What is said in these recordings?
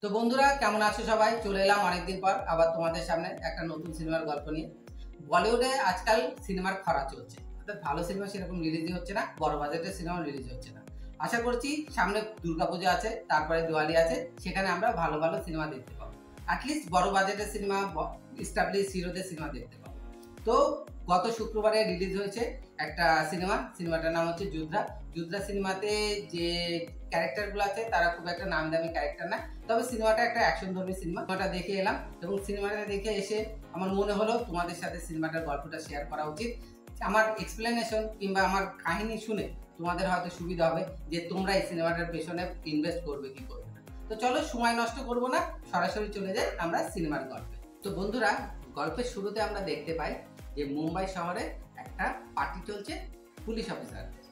তো বন্ধুরা কেমন আছো সবাই? চলে এলাম অনেকদিন পর আবার তোমাদের সামনে একটা নতুন সিনেমার গল্প নিয়ে। বলিউডে আজকাল সিনেমার খরা চলছে, অর্থাৎ ভালো সিনেমা সেরকম রিলিজই হচ্ছে না, বড় বাজেটের সিনেমা রিলিজ হচ্ছে না। আশা করছি সামনে দুর্গাপূজা আছে, তারপরে দিওয়ালি আছে, সেখানে আমরা ভালো ভালো সিনেমা দেখতে পাবো। অ্যাটলিস্ট বড় বাজেটের সিনেমা, এস্টাবলিশ হিরোদের সিনেমা দেখতে পাবো। তো গত শুক্রবারে রিলিজ হয়েছে একটা সিনেমাটার নাম হচ্ছে যুদ্ধা। যুদ্ধা সিনেমাতে যে ক্যারেক্টারগুলো আছে তারা খুব একটা নাম দামি ক্যারেক্টার না, তবে সিনেমাটা একটা অ্যাকশন ধর্মী সিনেমাটা দেখে এলাম এবং সিনেমাটা দেখে এসে আমার মনে হলো তোমাদের সাথে সিনেমাটার গল্পটা শেয়ার করা উচিত। আমার এক্সপ্লেনেশন কিংবা আমার কাহিনী শুনে তোমাদের হয়তো সুবিধা হবে যে তোমরা এই সিনেমাটার পেছনে ইনভেস্ট করবে কি করবে না। তো চলো সময় নষ্ট করব না, সরাসরি চলে যাই আমরা সিনেমার গল্পে। তো বন্ধুরা, গল্পের শুরুতে আমরা দেখতে পাই যে মুম্বাই শহরে একটা পার্টি চলছে পুলিশ অফিসারদের।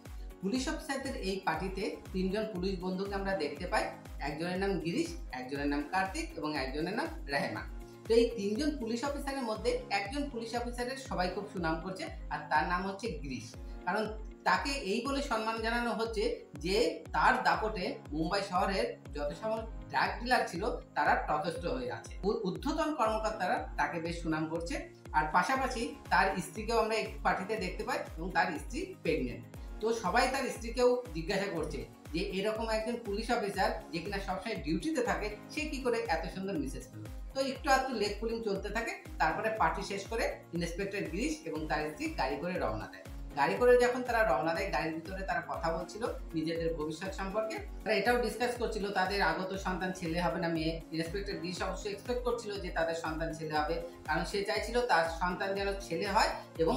পুলিশ অফিসারদের এই পার্টিতে তিনজন পুলিশ বন্ধুকে আমরা দেখতে পাই। একজনের নাম গিরিশ, একজনের নাম কার্তিক এবং একজনের নাম রেহমান। তো এই তিনজন পুলিশ অফিসারের মধ্যে একজন পুলিশ অফিসারের সবাই খুব সুনাম করছে, আর তার নাম হচ্ছে গিরিশ। কারণ তাকে এই বলে সম্মান জানানো হচ্ছে যে তার দাপটে মুম্বাই শহরের যত সময় ড্রাগ ডিলার ছিল তারা তথস্থ হয়ে আছে। ঊর্ধ্বতন কর্মকর্তারা তাকে বেশ সুনাম করছে। আর পাশাপাশি তার স্ত্রীকেও আমরা এই পার্টিতে দেখতে পাই এবং তার স্ত্রী প্রেগনেন্ট। তো সবাই তার স্ত্রীকেও জিজ্ঞাসা করছে যে এরকম একজন পুলিশ অফিসার যে কিনা সবসময় ডিউটিতে থাকে, সে কি করে এত সুন্দর মিসেস পেল। তো একটু আধটু লেগ পুলিং চলতে থাকে। তারপরে পার্টি শেষ করে ইন্সপেক্টর গিরিশ এবং তার স্ত্রী গাড়ি করে রওনা দেয়। গাড়ি করে যখন তারা রওনা দেয়, গাড়ির ভিতরে তারা কথা বলছিল নিজেদের ভবিষ্যৎ সম্পর্কে। তারা এটাও ডিসকাস করছিল তাদের আগত সন্তান ছেলে হবে না মেয়ে। ইন্সপেক্টর গিরিশ অবশ্যই এক্সপেক্ট করছিল যে তাদের সন্তান ছেলে হবে, কারণ সে চাইছিল তার সন্তান যেন ছেলে হয় এবং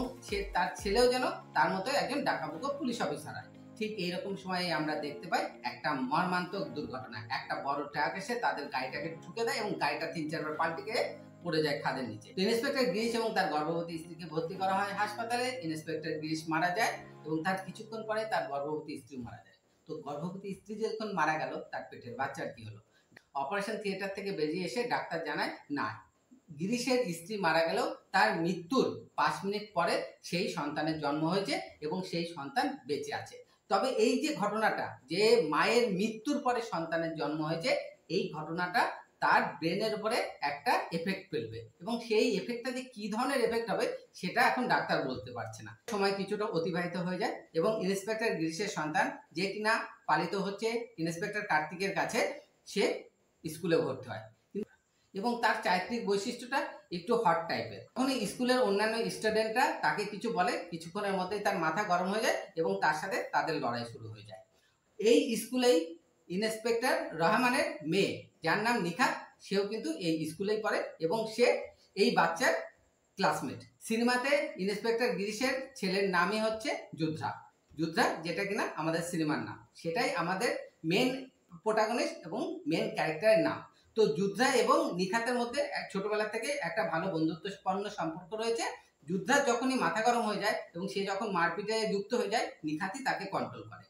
তার ছেলেও যেন তার মতো একজন ডাকাবুকো পুলিশ অফিসার হয়। ঠিক এইরকম সময়ে আমরা দেখতে পাই একটা মর্মান্তিক দুর্ঘটনা। একটা বড় ট্রাক এসে তাদের গাড়িটাকে ঠুকে দেয় এবং গাড়িটা 3-4 বার পাল্টে গিয়ে পড়ে যায় খাদের নিচে। ইন্সপেক্টর গিরিশ এবং তার গর্ভবতী স্ত্রীকে ভর্তি করা হয় হাসপাতালে। ইন্সপেক্টর গিরিশ মারা যায় এবং তার কিছুক্ষণ পরে তার গর্ভবতী স্ত্রী মারা যায়। তো গর্ভবতী স্ত্রী যখন মারা গেল, তার পেটের বাচ্চার কি হলো? অপারেশন থিয়েটার থেকে বেরিয়ে এসে ডাক্তার জানায় না, গিরিশের স্ত্রী মারা গেলেও তার মৃত্যুর 5 মিনিট পরে সেই সন্তানের জন্ম হয়েছে এবং সেই সন্তান বেঁচে আছে। তবে এই যে ঘটনাটা, যে মায়ের মৃত্যুর পরে সন্তানের জন্ম হয়েছে, এই ঘটনাটা তার ব্রেনের উপরে একটা এফেক্ট ফেলবে এবং সেই এফেক্টটা যে কি ধরনের এফেক্ট হবে সেটা এখন ডাক্তার বলতে পারছে না। সময় কিছুটা অতিবাহিত হয়ে যায় এবং ইন্সপেক্টর গিরিশের সন্তান, যে কিনা পালিত হচ্ছে ইন্সপেক্টর কার্তিকের কাছে, সে স্কুলে ভর্তি হয় এবং তার চারিত্রিক বৈশিষ্ট্যটা একটু হট টাইপের। তখন এই স্কুলের অন্যান্য স্টুডেন্টরা তাকে কিছু বলে, কিছুক্ষণের মধ্যেই তার মাথা গরম হয়ে যায় এবং তার সাথে তাদের লড়াই শুরু হয়ে যায়। এই স্কুলেই ইন্সপেক্টর রহমানের মেয়ে, যার নাম নিখাত, সেও কিন্তু এই স্কুলেই পড়ে এবং সে এই বাচ্চার ক্লাসমেট। সিনেমাতে ইন্সপেক্টর গিরিশের ছেলের নামই হচ্ছে যুদ্ধা। যুদ্ধা যেটা কিনা আমাদের সিনেমার নাম, সেটাই আমাদের মেন প্রোটাগনিস্ট এবং মেন ক্যারেক্টারের নাম। তো যুদ্ধা এবং নিখাতের মধ্যে ছোটবেলা থেকে একটা ভালো বন্ধুত্বপূর্ণ সম্পর্ক রয়েছে। যুদ্ধার যখনই মাথা গরম হয়ে যায় এবং সে যখন মারপিটে যুক্ত হয়ে যায়, নিখাতই তাকে কন্ট্রোল করে।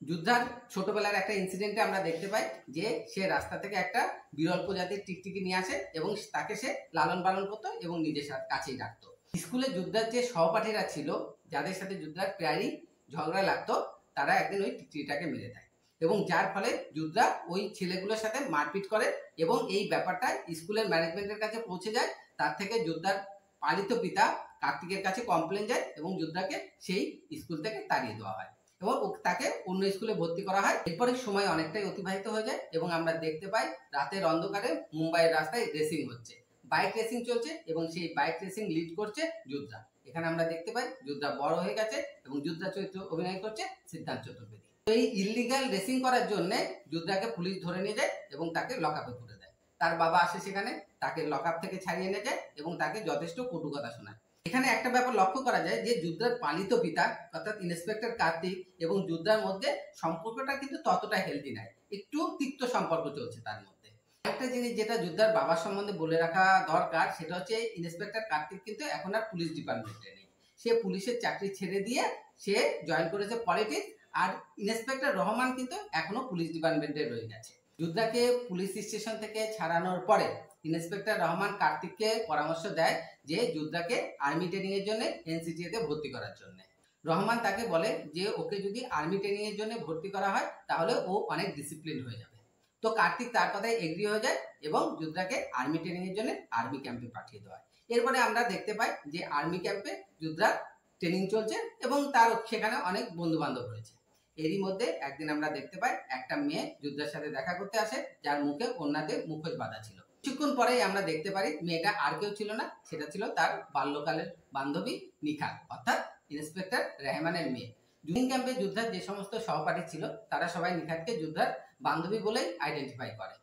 যুদ্ধার ছোটবেলার একটা ইনসিডেন্টে আমরা দেখতে পাই যে সে রাস্তা থেকে একটা বিরল প্রজাতির টিকটিকি নিয়ে আসে এবং তাকে সে লালন পালন করতো এবং নিজের কাছেই রাখতো। স্কুলে যুদ্ধার যে সহপাঠীরা ছিল, যাদের সাথে যুদ্ধার প্রায়ই ঝগড়া লাগতো, তারা একদিন ওই টিকটিকিটাকে মেরে দেয় এবং যার ফলে যুদ্ধা ওই ছেলেগুলোর সাথে মারপিট করে এবং এই ব্যাপারটা স্কুলের ম্যানেজমেন্টের কাছে পৌঁছে যায়। তার থেকে যুদ্ধার পালিত পিতা কার্তিকের কাছে কমপ্লেন যায় এবং যুদ্ধাকে সেই স্কুল থেকে তাড়িয়ে দেওয়া হয় এবং তাকে অন্য স্কুলে ভর্তি করা হয়। এরপরে সময় অনেকটাই অতিবাহিত হয়ে যায় এবং আমরা দেখতে পাই রাতের অন্ধকারে মুম্বাইয়ের রাস্তায় রেসিং হচ্ছে, বাইক রেসিং চলছে এবং সেই বাইক রেসিং লিড করছে যুদ্ধা। এখানে আমরা দেখতে পাই যুদ্ধা বড় হয়ে গেছে এবং যুদ্ধা চরিত্র অভিনয় করছে সিদ্ধার্থ চতুর্বেদী। এই ইললিগাল রেসিং করার জন্য যুদ্ধাকে পুলিশ ধরে নিয়ে যায় এবং তাকে লকআপে করে দেয়। তার বাবা আসে সেখানে, তাকে লকআপ থেকে ছাড়িয়ে নিয়ে যায় এবং তাকে যথেষ্ট কটু কথা শোনায়। এখানে একটা ব্যাপার লক্ষ্য করা যায় যে যুদ্ধার পালিত পিতা অর্থাৎ ইন্সপেক্টর কার্তিক এবং যুদ্ধার মধ্যে সম্পর্কটা কিন্তু ততটা হেলদি নাই, একটু তিক্ত সম্পর্ক চলছে তার মধ্যে। একটা জিনিস যেটা যুদ্ধার বাবার সম্বন্ধে বলে রাখা দরকার, সেটা হচ্ছে ইন্সপেক্টর কার্তিক কিন্তু এখন আর পুলিশ ডিপার্টমেন্টে নেই। সে পুলিশের চাকরি ছেড়ে দিয়ে সে জয়েন করেছে পলিটিক্স। আর ইন্সপেক্টর রহমান কিন্তু এখনো পুলিশ ডিপার্টমেন্টে রয়ে গেছে। যুদ্ধাকে পুলিশ স্টেশন থেকে ছাড়ানোর পরে ইন্সপেক্টর রহমান কার্তিককে পরামর্শ দেয় যে যুদ্ধাকে আর্মি ট্রেনিং এর জন্য এনসিটিএ তে ভর্তি করার জন্য। রহমান তাকে বলে যে ওকে যদি আর্মি ট্রেনিং এর জন্য ভর্তি করা হয় তাহলে ও অনেক ডিসিপ্লিন হয়ে যাবে। তো কার্তিক তার কথায় এগ্রি হয়ে যায় এবং যুদ্ধাকে আর্মি ট্রেনিং এর জন্য আর্মি ক্যাম্পে পাঠিয়ে দেওয়া হয়। এরপরে আমরা দেখতে পাই যে আর্মি ক্যাম্পে যুদ্ধার ট্রেনিং চলছে এবং তার সেখানে অনেক বন্ধু বান্ধব রয়েছে। এরই মধ্যে একদিন আমরা দেখতে পাই একটা মেয়ে যুদ্ধার সাথে দেখা করতে আসে, যার মুখে ওড়নাতে মুখোশ বাঁধা ছিল। কিছুক্ষণ পরেই আমরা দেখতে পারি মেয়েটা আর কেউ ছিল না, সেটা ছিল তার বাল্যকালের বান্ধবী নিখাত, অর্থাৎ ইন্সপেক্টর রেহমানের মেয়ে। ট্রেনিং ক্যাম্পে যুদ্ধার যে সমস্ত সহপাঠী ছিল তারা সবাই নিখাতকে যুদ্ধার বান্ধবী বলেই আইডেন্টিফাই করে।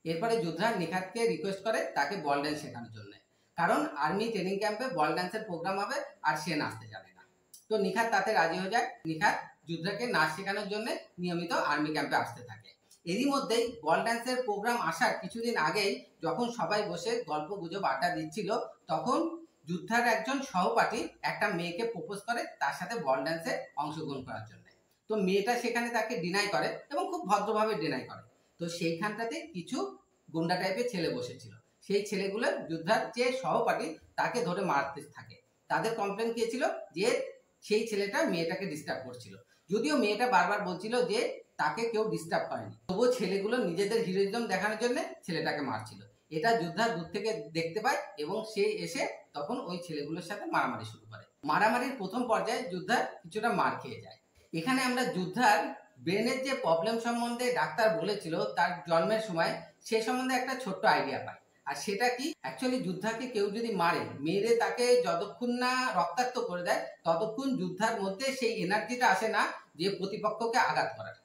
এরপরে যুদ্ধা নিখাতকে রিকোয়েস্ট করে তাকে বল ড্যান্স শেখানোর জন্য, কারণ আর্মি ট্রেনিং ক্যাম্পে বল ড্যান্সের প্রোগ্রাম হবে আর সে নাচতে জানে না। তো নিখাত তাতে রাজি হয়ে যায়। নিখাত যুদ্ধাকে নাচ শেখানোর জন্য নিয়মিত আর্মি ক্যাম্পে আসতে থাকে। এরই মধ্যেই বল ড্যান্সের প্রোগ্রাম আসার কিছুদিন আগেই যখন সবাই বসে গল্প গুজব আড্ডা দিচ্ছিল, তখন যুদ্ধার একজন সহপাঠী একটা মেয়েকে প্রপোজ করে তার সাথে বল ড্যান্সে অংশগ্রহণ করার জন্য। তো মেয়েটা সেখানে তাকে ডিনাই করে এবং খুব ভদ্রভাবে ডিনাই করে। তো সেইখানটাতে কিছু গুন্ডা টাইপের ছেলে বসেছিল, সেই ছেলেগুলো যুদ্ধার যে সহপাঠী তাকে ধরে মারতে থাকে। তাদের কমপ্লেন কি ছিল যে সেই ছেলেটা মেয়েটাকে ডিস্টার্ব করছিল, যদিও মেয়েটা বারবার বলছিল যে তাকে কেউ ডিস্টার্ব করেনি, তবুও ছেলেগুলো নিজেদের হিরোইজম দেখানোর জন্য ছেলেটাকে মারছিল। এটা যুদ্ধা দূর থেকে দেখতে পায় এবং সে এসে তখন ওই ছেলেগুলোর সাথে মারামারি শুরু করে। মারামারির প্রথম পর্যায়ে যুদ্ধা কিছুটা মার খেয়ে যায়। এখানে আমরা যুদ্ধার ব্রেনের যে প্রবলেম সম্বন্ধে ডাক্তার বলেছিল তার জন্মের সময়, সে সম্বন্ধে একটা ছোট্ট আইডিয়া পাই। আর সেটা কি, অ্যাকচুয়ালি যুদ্ধাকে কেউ যদি মেরে তাকে যতক্ষণ না রক্তাক্ত করে দেয় ততক্ষণ যুদ্ধার মধ্যে সেই এনার্জিটা আসে না যে প্রতিপক্ষকে আঘাত করার।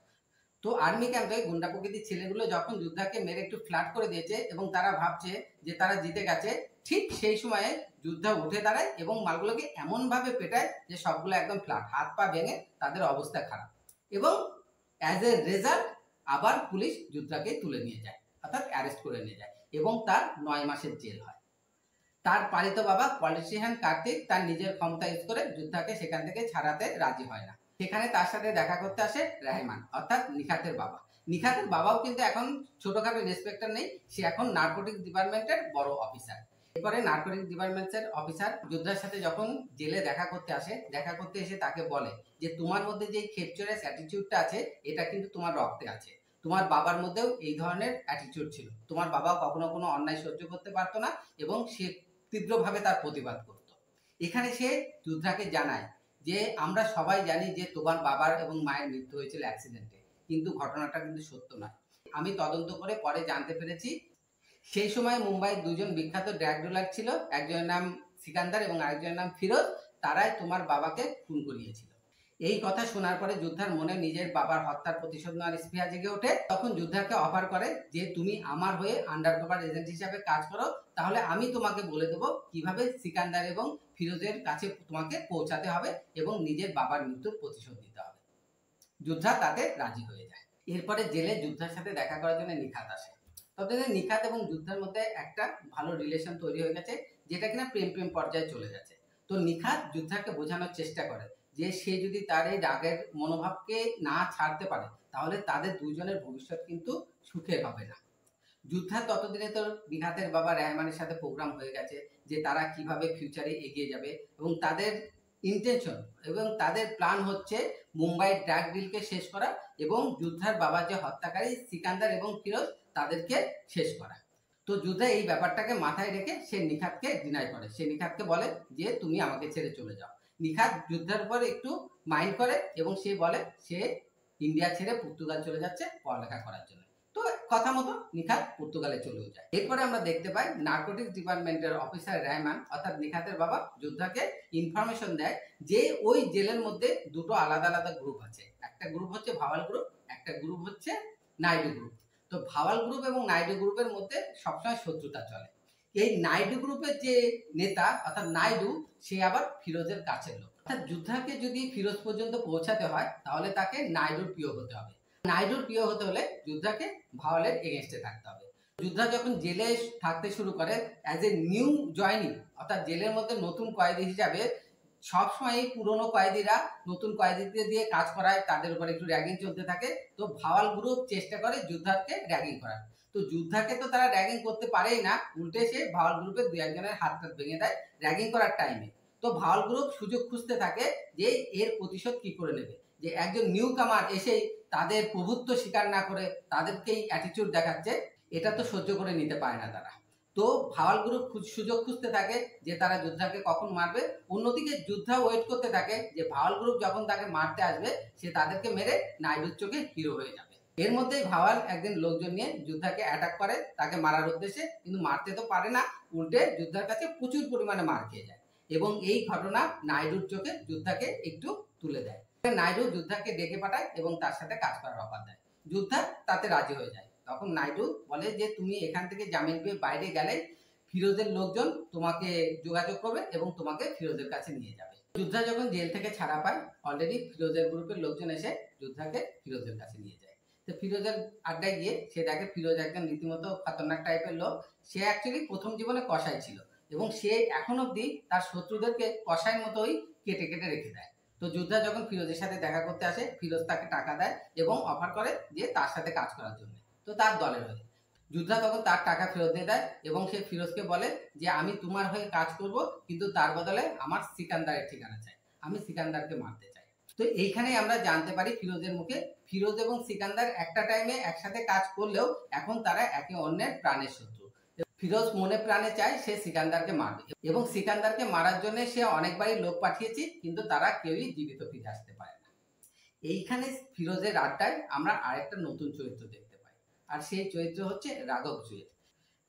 তো আর্মি ক্যাম্পে গুন্ডা প্রকৃতির ছেলেগুলো যখন যুদ্ধাকে মেরে একটু ফ্ল্যাট করে দিয়েছে এবং তারা ভাবছে যে তারা জিতে গেছে, ঠিক সেই সময়ে যুদ্ধা উঠে দাঁড়ায় এবং মালগুলোকে এমন ভাবে পেটায় যে সবগুলো একদম ফ্ল্যাট, হাত পা ভেঙে তাদের অবস্থা খারাপ। এবং অ্যাজ এ রেজাল্ট আবার পুলিশ যুদ্ধাকে তুলে নিয়ে যায়, অর্থাৎ অ্যারেস্ট করে নিয়ে যায় এবং তার 9 মাসের জেল হয়। তার পালিত বাবা পলিটিশিয়ান কার্তিক তার নিজের ক্ষমতা ইউজ করে যুদ্ধাকে সেখান থেকে ছাড়াতে রাজি হয় না। সেখানে তার সাথে দেখা করতে আসে রেহমান, অর্থাৎ নিখাতের বাবা। নিখাতের বাবাও কিন্তু এখন ছোটখাটো ইন্সপেক্টর নেই, সে এখন নার্কোটিক্স ডিপার্টমেন্টের বড় অফিসার। এরপরে নার্কোটিক্স ডিপার্টমেন্টের অফিসার যুদ্ধার সাথে যখন জেলে দেখা করতে আসে, দেখা করতে এসে তাকে বলে যে তোমার মধ্যে যে খেপচরেস অ্যাটিটিউডটা আছে এটা কিন্তু তোমার রক্তে আছে, তোমার বাবার মধ্যেও এই ধরনের অ্যাটিটিউড ছিল, তোমার বাবা কখনো কোনো অন্যায় সহ্য করতে পারতো না এবং সে তীব্রভাবে তার প্রতিবাদ করত। এখানে সে যুদ্ধাকে জানায় যে আমরা সবাই জানি যে তোমার বাবার এবং মায়ের মৃত্যু হয়েছিল অ্যাক্সিডেন্টে, কিন্তু ঘটনাটা কিন্তু সত্য নয়। আমি তদন্ত করে পরে জানতে পেরেছি সেই সময় মুম্বাইয়ের দুজন বিখ্যাত ড্রাগ ডিলার ছিল, একজনের নাম সিকান্দার এবং আরেকজনের নাম ফিরোজ, তারাই তোমার বাবাকে খুন করিয়েছিল। এই কথা শোনার পরে যুদ্ধার মনে নিজের বাবার হত্যার প্রতিশোধ নেওয়ার স্পৃহা জেগে ওঠে। তখন যুদ্ধাকে অফার করে যে তুমি আমার হয়ে আন্ডারকভার এজেন্ট হিসাবে কাজ করো, তাহলে আমি তোমাকে বলে দেবো কিভাবে সিকান্দার এবং ফিরোজের কাছে তোমাকে পৌঁছাতে হবে এবং নিজের বাবার মৃত্যুর প্রতিশোধ দিতে হবে। যুদ্ধা তাতে রাজি হয়ে যায়। এরপরে জেলে যুদ্ধার সাথে দেখা করার জন্য নিখাত আসে। তবে নিখাত এবং যুদ্ধার মধ্যে একটা ভালো রিলেশন তৈরি হয়ে গেছে, যেটা কিনা প্রেম পর্যায়ে চলে গেছে। তো নিখাত যুদ্ধাকে বোঝানোর চেষ্টা করে যে সে যদি তার এই রাগের মনোভাবকে না ছাড়তে পারে তাহলে তাদের দুইজনের ভবিষ্যৎ কিন্তু সুখের হবে না। যুদ্ধা ততদিনে তো নিখাতের বাবা রেহমানের সাথে প্রোগ্রাম হয়ে গেছে যে তারা কিভাবে ফিউচারে এগিয়ে যাবে এবং তাদের ইন্টেনশন এবং তাদের প্ল্যান হচ্ছে মুম্বাইয়ের ড্রাগ ডিলকে শেষ করা এবং যুদ্ধার বাবা যে হত্যাকারী সিকান্দার এবং ফিরোজ তাদেরকে শেষ করা। তো যুদ্ধা এই ব্যাপারটাকে মাথায় রেখে সে নিখাতকে ডিনাই করে, সে নিখাতকে বলে যে তুমি আমাকে ছেড়ে চলে যাও। নিখাত যুদ্ধের উপর একটু মাইন্ড করে এবং সে বলে সে ইন্ডিয়া ছেড়ে পর্তুগাল চলে যাচ্ছে পড়ালেখা করার জন্য। তো কথা মতো নিখাত পর্তুগালে চলেও যায়। এরপরে আমরা দেখতে পাই নার্কোটিক্স ডিপার্টমেন্টের অফিসার রেহমান অর্থাৎ নিখাতের বাবা যুদ্ধাকে ইনফরমেশন দেয় যে ওই জেলের মধ্যে দুটো আলাদা আলাদা গ্রুপ আছে, একটা গ্রুপ হচ্ছে ভাওয়াল গ্রুপ, একটা গ্রুপ হচ্ছে নাইডু গ্রুপ। তো ভাওয়াল গ্রুপ এবং নাইডু গ্রুপের মধ্যে সবসময় শত্রুতা চলে। এই নাইডু গ্রুপের যে নেতা অর্থাৎ নাইডু, সে আবার ফিরোজের কাছের লোক, অর্থাৎ যুদ্ধাকে যদি ফিরোজ পর্যন্ত পৌঁছাতে হয় তাহলে তাকে নাইডুর প্রিয় হতে হবে। নাইডুর প্রিয় হতে হলে যুদ্ধাকে ভাওয়ালের এগেনস্টে থাকতে হবে। যুদ্ধা যখন জেলে থাকতে শুরু করে অ্যাজ এ নিউ জয়নিং, অর্থাৎ জেলের মধ্যে নতুন কয়েদি হিসাবে সবসময় পুরনো কয়েদিরা নতুন কয়েদিদের দিয়ে কাজ করায়, তাদের উপর একটু র্যাগিং চলতে থাকে। তো ভাওয়াল গ্রুপ চেষ্টা করে যুদ্ধাকে র্যাগিং করার। তো যুদ্ধাকে তো তারা র্যাগিং করতে পারেই না, উল্টে সে ভাওয়াল গ্রুপের দু একজনের হাত ভেঙে দেয় র্যাগিং করার টাইমে। তো ভাওয়াল গ্রুপ সুযোগ খুঁজতে থাকে যে এর প্রতিশোধ কি করে নেবে, যে একজন নিউ কামার এসেই তাদের প্রভুত্ব স্বীকার না করে তাদেরকেই অ্যাটিটিউড দেখাচ্ছে, এটা তো সহ্য করে নিতে পারে না তারা। তো ভাওয়াল গ্রুপ সুযোগ খুঁজতে থাকে যে তারা যোদ্ধাকে কখন মারবে। অন্যদিকে যোদ্ধা ওয়েট করতে থাকে যে ভাওয়াল গ্রুপ যখন তাকে মারতে আসবে সে তাদেরকে মেরে নাইডুর চোখে হিরো হয়ে যাবে। এর মধ্যেই ভাওয়াল একদিন লোকজন নিয়ে যোদ্ধাকে অ্যাটাক করে তাকে মারার উদ্দেশ্যে, কিন্তু মারতে তো পারে না, উল্টে যোদ্ধার কাছে প্রচুর পরিমাণে মার খেয়ে যায়। এবং এই ঘটনা নাইডুর চোখে যোদ্ধাকে একটু তুলে দেয়। নাইডু যোদ্ধাকে ডেকে পাঠায় এবং তার সাথে কাজ করার অফার দেয়। যোদ্ধা তাতে রাজি হয়ে যায়। তখন নাইডু বলে যে তুমি এখান থেকে জামিন পেয়ে বাইরে গেলে ফিরোজের লোকজন তোমাকে যোগাযোগ করবে এবং তোমাকে ফিরোজের কাছে নিয়ে যাবে। যোদ্ধা যখন জেল থেকে ছাড়া পায়, অলরেডি ফিরোজের গ্রুপের লোকজন এসে যোদ্ধাকে ফিরোজের কাছে নিয়ে যায়। তো ফিরোজের আড্ডায় গিয়ে সে দেখে ফিরোজ একজন রীতিমতো খতরনাক টাইপের লোক। সে অ্যাকচুয়ালি প্রথম জীবনে কসাই ছিল এবং সে এখন অব্দি তার শত্রুদেরকে কসাইয়ের মতোই কেটে কেটে রেখে দেয়। তো যোদ্ধা যখন ফিরোজের সাথে দেখা করতে আসে, ফিরোজ তাকে টাকা দেয় এবং অফার করে যে তার সাথে কাজ করার জন্য। তো তার দলের হয়ে যোদ্ধা তখন তার টাকা ফেরত দিয়ে দেয় এবং সে ফিরোজকে বলে যে আমি তোমার হয়ে কাজ করব, কিন্তু তার বদলে আমার সিকান্দারের ঠিকানা চাই, আমি সিকান্দারকে মারতে চাই। তো এইখানেই আমরা জানতে পারি ফিরোজের মুখে, ফিরোজ এবং সিকান্দার একটা টাইমে একসাথে কাজ করলেও এখন তারা একে অন্যের প্রাণের শত্রু। ফিরোজ মনে প্রাণে চায় সে সিকান্দারকে মারবে এবং সিকান্দারকে মারার জন্য সে অনেকবারই লোক পাঠিয়েছে, কিন্তু তারা কেউই জীবিত ফিরে আসতে পারে না। এইখানে ফিরোজের আড্ডায় আমরা আরেকটা নতুন চরিত্র দেখতে পাই, আর সেই চরিত্র হচ্ছে রাঘব জুয়েল।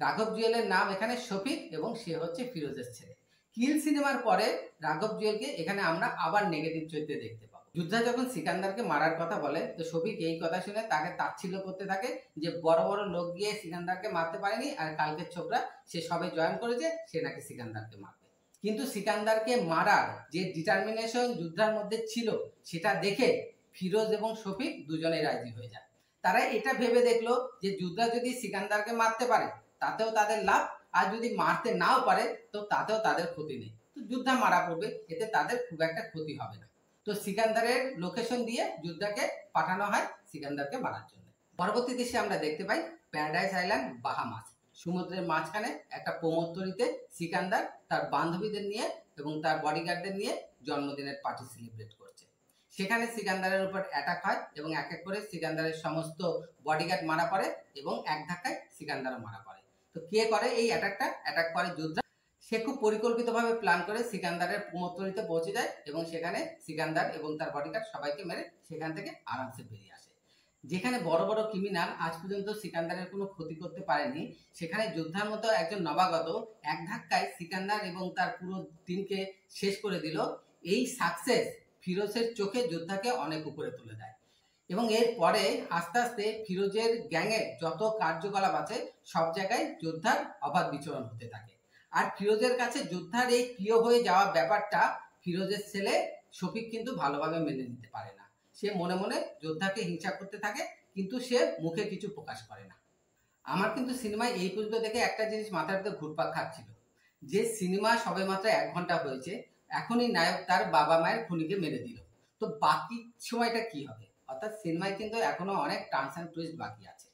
রাঘব জুয়েলের নাম এখানে শফিক এবং সে হচ্ছে ফিরোজের ছেলে। কিল সিনেমার পরে রাঘব জুয়েলকে এখানে আমরা আবার নেগেটিভ চরিত্রে দেখতে পাবো। যোদ্ধা যখন সিকান্দারকে মারার কথা বলে, তো শফিক এই কথা শুনে তাকে তাচ্ছিল্য করতে থাকে যে বড় বড় লোক গিয়ে সিকান্দারকে মারতে পারেনি, আর কালকের ছোকরা সে সবে জয়েন করেছে, সে নাকি সিকান্দারকে মারবে। কিন্তু সিকান্দারকে মারার যে ডিটারমিনেশন যোদ্ধার মধ্যে ছিল সেটা দেখে ফিরোজ এবং শফিক দুজনেই রাজি হয়ে যায়। তারা এটা ভেবে দেখলো যে যোদ্ধা যদি সিকান্দারকে মারতে পারে তাতেও তাদের লাভ, আর যদি মারতে নাও পারে তো তাতেও তাদের ক্ষতি নেই। তো যোদ্ধা মারা পড়বে, এতে তাদের খুব একটা ক্ষতি হবে না। তো সিকান্দারের লোকেশন দিয়ে যোদ্ধাকে পাঠানো হয় সিকান্দারকে মারার জন্য। পরবর্তী দৃশ্যে আমরা দেখতে পাই প্যারাডাইস আইল্যান্ড, বাহামাস। সমুদ্রের মাঝখানে একটা প্রমোত্তরীতে সিকান্দার তার বান্ধবীদের নিয়ে এবং তার বডিগার্ডদের নিয়ে জন্মদিনের পার্টি সেলিব্রেট করছে। সেখানে সিকান্দারের উপর অ্যাটাক হয় এবং এক এক করে সিকান্দারের সমস্ত বডিগার্ড মারা পড়ে এবং এক ধাক্কায় সিকান্দারও মারা পড়ে। তো কে করে এই অ্যাটাকটা? অ্যাটাক করে যোদ্ধা। সে খুব পরিকল্পিতভাবে প্ল্যান করে সিকান্দারের প্রমোত্তরীতে পৌঁছে যায় এবং সেখানে সিকান্দার এবং তার বডিগার্ড সবাইকে মেরে সেখান থেকে আরামসে বেরিয়ে আসে। যেখানে বড় বড় ক্রিমিনাল আজ পর্যন্ত সিকান্দারের কোনো ক্ষতি করতে পারেনি, সেখানে যোদ্ধার মতো একজন নবাগত এক ধাক্কায় সিকান্দার এবং তার পুরো টিমকে শেষ করে দিল। এই সাকসেস ফিরোজের চোখে যোদ্ধাকে অনেক উপরে তুলে দেয় এবং এরপরে আস্তে আস্তে ফিরোজের গ্যাংয়ের যত কার্যকলাপ আছে সব জায়গায় যোদ্ধার অবাধ বিচরণ হতে থাকে। আর ফিরোজের কাছে যোদ্ধার এই প্রিয় হয়ে যাওয়া ব্যাপারটা ফিরোজের ছেলে শফিক কিন্তু ভালোভাবে মেনে নিতে পারে না। সে মনে মনে যোদ্ধাকে হিংসা করতে থাকে, কিন্তু সে মুখে কিছু প্রকাশ করে না। আমার কিন্তু সিনেমায় এই পর্যন্ত দেখে একটা জিনিস মাথার ভিতরে ঘুরপাক খাচ্ছিল, যে সিনেমা সবেমাত্র 1 ঘন্টা হয়েছে, এখনই নায়ক তার বাবা মায়ের খুনিকে মেরে দিল, তো বাকি সময়টা কি হবে? অর্থাৎ সিনেমায় কিন্তু এখনো অনেক টার্নস অ্যান্ড টুইস্ট বাকি আছে।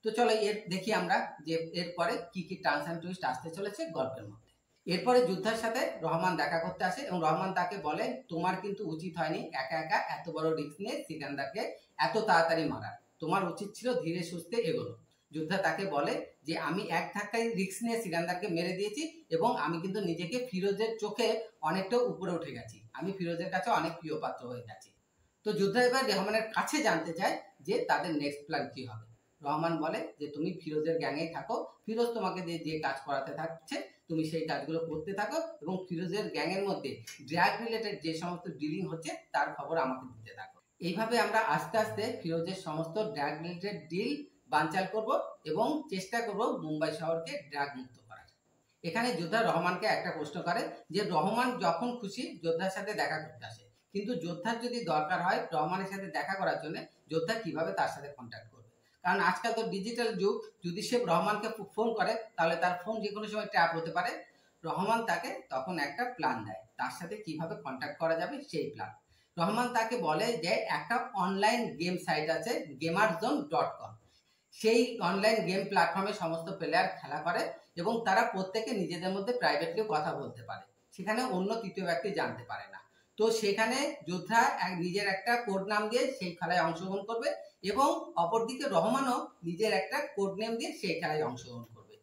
তো চলো দেখি আমরা যে এরপরে কি কি টার্নস অ্যান্ড টুইস্ট আসতে চলেছে গল্পের মধ্যে। এরপরে যোদ্ধার সাথে রহমান দেখা করতে আসে এবং রহমান তাকে বলে তোমার কিন্তু উচিত হয়নি একা একা এত বড় রিস্ক নিয়ে সিকান্দারকে এত তাড়াতাড়ি মারার, তোমার উচিত ছিল ধীরে সুস্থে এগোনো। যোদ্ধা তাকে বলে যে আমি এক ধাক্কায় রিস্ক নিয়ে সিকান্দারকে মেরে দিয়েছি এবং আমি কিন্তু নিজেকে ফিরোজের চোখে অনেকটা উপরে উঠে গেছি, আমি ফিরোজের কাছে অনেক প্রিয় পাত্র হয়ে গেছি। তো যোদ্ধা এবার রহমানের কাছে জানতে চায় যে তাদের নেক্সট প্ল্যান কি হবে। রহমান বলে যে তুমি ফিরোজের গ্যাংয়ে থাকো, ফিরোজ তোমাকে দিয়ে যে কাজ করাতে থাকছে তুমি সেই কাজগুলো করতে থাকো এবং ফিরোজের গ্যাংয়ের মধ্যে ড্রাগ রিলেটেড যে সমস্ত ডিলিং হচ্ছে তার খবর আমাকে দিতে থাকো। এইভাবে আমরা আস্তে আস্তে ফিরোজের সমস্ত ড্রাগ রিলেটেড ডিল বানচাল করব এবং চেষ্টা করব মুম্বাই শহরকে ড্রাগ মুক্ত করার। এখানে যোদ্ধা রহমানকে একটা প্রশ্ন করে যে রহমান যখন খুশি যোদ্ধার সাথে দেখা করতে আসে, কিন্তু যোদ্ধার যদি দরকার হয় রহমানের সাথে দেখা করার জন্য, যোদ্ধা কিভাবে তার সাথে কন্ট্যাক্ট করবে? কারণ আজকাল তো ডিজিটাল যুগ, যদি সে রহমানকে ফোন করে তাহলে তার ফোন যে কোনো সময় ট্যাপ হতে পারে। রহমান তাকে তখন একটা প্ল্যান দেয় তার সাথে কিভাবে কন্ট্যাক্ট করা যাবে সেই প্ল্যান। রহমান তাকে বলে যে একটা অনলাইন গেম সাইট আছে gamerzone.com, সেই অনলাইন গেম প্ল্যাটফর্মে সমস্ত প্লেয়ার খেলা করে এবং তারা প্রত্যেকে নিজেদের মধ্যে প্রাইভেটলি কথা বলতে পারে, সেখানে অন্য তৃতীয় ব্যক্তি জানতে পারে না। তো সেখানে যোদ্ধা নিজের একটা কোড নাম দিয়ে সেই খেলায় অংশগ্রহণ করবে এবং অপরদিকে রহমানও নিজের একটা কোড নেম দিয়ে সেই খেলায় অংশগ্রহণ করবে।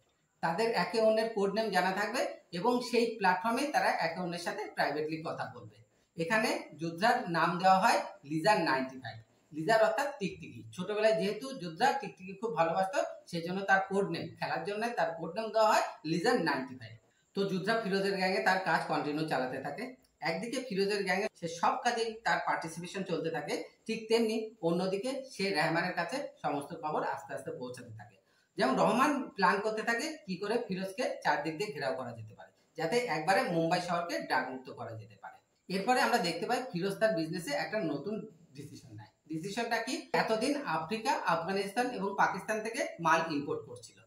তাদের একে অন্যের কোড নেম জানা থাকবে এবং সেই প্ল্যাটফর্মে তারা একে অন্যের সাথে প্রাইভেটলি কথা বলবে। এখানে যোদ্ধার নাম দেওয়া হয় লিজার 95। লিজার অর্থাৎ টিকটিকি। ছোটবেলায় যেহেতু যোদ্ধা টিকটিকি খুব ভালোবাসতো, সেই জন্য তার কোড নেম, খেলার জন্য তার কোড নেম দেওয়া হয় লিজার 95। তো যোদ্ধা ফিরোজের গ্যাংয়ে তার কাজ কন্টিনিউ চালাতে থাকে। একদিকে ফিরোজের গ্যাংয়ে সে সব কাজেই তার পার্টিসিপেশন চলতে থাকে, ঠিক তেমনি অন্যদিকে সে রহমানের কাছে সমস্ত খবর আস্তে আস্তে পৌঁছাতে থাকে। যেমন রহমান প্ল্যান করতে থাকে কি করে ফিরোজকে চারদিক দিয়ে ঘেরাও করা যেতে পারে, যাতে একবারে মুম্বাই শহরকে ডাকমুক্ত করা যেতে পারে। এরপরে আমরা দেখতে পাই ফিরোজ তার বিজনেসে একটা নতুন ডিসিশন নেয়। ডিসিশনটা কি? এতদিন আফ্রিকা, আফগানিস্তান এবং পাকিস্তান থেকে মাল ইম্পোর্ট করছিল,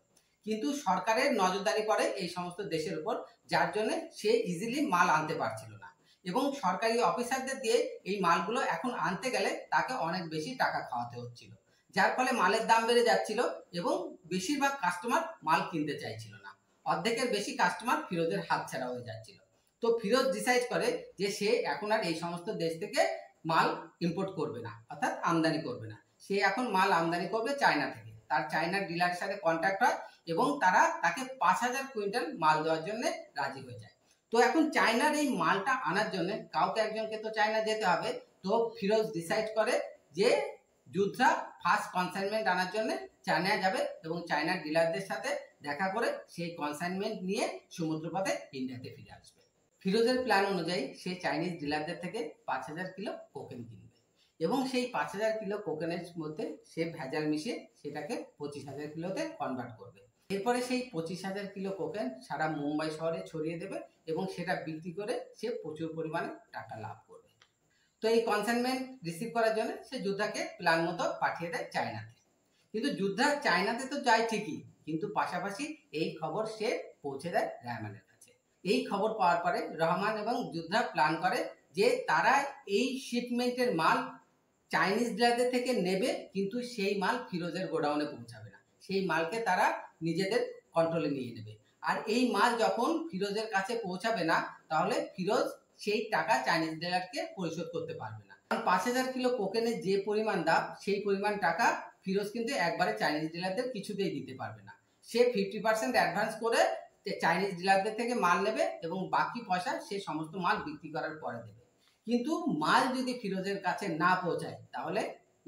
কিন্তু সরকারের নজরদারি পড়ে এই সমস্ত দেশের উপর, যার জন্য সে ইজিলি মাল আনতে পারছিল না এবং সরকারি অফিসারদের দিয়ে এই মালগুলো এখন আনতে গেলে তাকে অনেক বেশি টাকা খাওয়াতে হচ্ছিল, যার ফলে মালের দাম বেড়ে যাচ্ছিল এবং বেশিরভাগ কাস্টমার মাল কিনতে চাইছিল না। অর্ধেকের বেশি কাস্টমার ফিরোজের হাতছাড়া হয়ে যাচ্ছিল। তো ফিরোজ ডিসাইড করে যে সে এখন আর এই সমস্ত দেশ থেকে মাল ইম্পোর্ট করবে না, অর্থাৎ আমদানি করবে না। সে এখন মাল আমদানি করবে চায়না থেকে। তার চায়নার ডিলারের সাথে কন্ট্যাক্ট হয় এবং তারা তাকে 5000 কুইন্টাল মাল দেওয়ার জন্য রাজি হয়ে যায়। তো এখন চায়নার এই মালটা আনার জন্য কাউকে একজনকে তো চায়না যেতে হবে। তো ফিরোজ ডিসাইড করে যে যোদ্ধা ফার্স্ট কনসাইনমেন্ট আনার জন্য চায়না যাবে এবং চায়নার ডিলারদের সাথে দেখা করে সেই কনসাইনমেন্ট নিয়ে সমুদ্রপথে ইন্ডিয়াতে ফিরে আসবে। ফিরোজের প্ল্যান অনুযায়ী সে চাইনিজ ডিলারদের থেকে 5000 কিলো কোকেন কিনবে এবং সেই 5000 কিলো কোকেনের মধ্যে সে ভেজাল মিশিয়ে সেটাকে 25000 কিলোতে কনভার্ট করবে। এরপরে সেই 25000 কিলো কোকেন সারা মুম্বাই শহরে ছড়িয়ে দেবে এবং সেটা বিক্রি করে সে প্রচুর পরিমাণে টাকা লাভ করবে। তো এই কনসাইনমেন্ট রিসিভ করার জন্য সে যোদ্ধাকে প্ল্যান মতো পাঠিয়ে দেয় চায়নাতে। কিন্তু যোদ্ধা চায়নাতে তো যায় ঠিকই, কিন্তু পাশাপাশি এই খবর সে পৌঁছে দেয় রহমানের কাছে। এই খবর পাওয়ার পরে রহমান এবং যোদ্ধা প্ল্যান করে যে তারা এই শিপমেন্টের মাল চাইনিজ ডিলারদের থেকে নেবে, কিন্তু সেই মাল ফিরোজের গোডাউনে পৌঁছাবে না। সেই মালকে তারা নিজেদের কন্ট্রোলে নিয়ে নেবে। আর এই মাল যখন ফিরোজের কাছে পৌঁছাবে না, তাহলে ফিরোজ সেই টাকা চাইনিজ ডিলারকে পরিশোধ করতে পারবে না। কারণ 5000 কিলো কোকেনের যে পরিমাণ দাম, সেই পরিমাণ টাকা ফিরোজ কিন্তু একবারে চাইনিজ ডিলারদের কিছুতেই দিতে পারবে না। সে 50% অ্যাডভান্স করে চাইনিজ ডিলারদের থেকে মাল নেবে এবং বাকি পয়সা সে সমস্ত মাল বিক্রি করার পরে দেবে। কিন্তু মাল যদি ফিরোজের কাছে না পৌঁছায়, তাহলে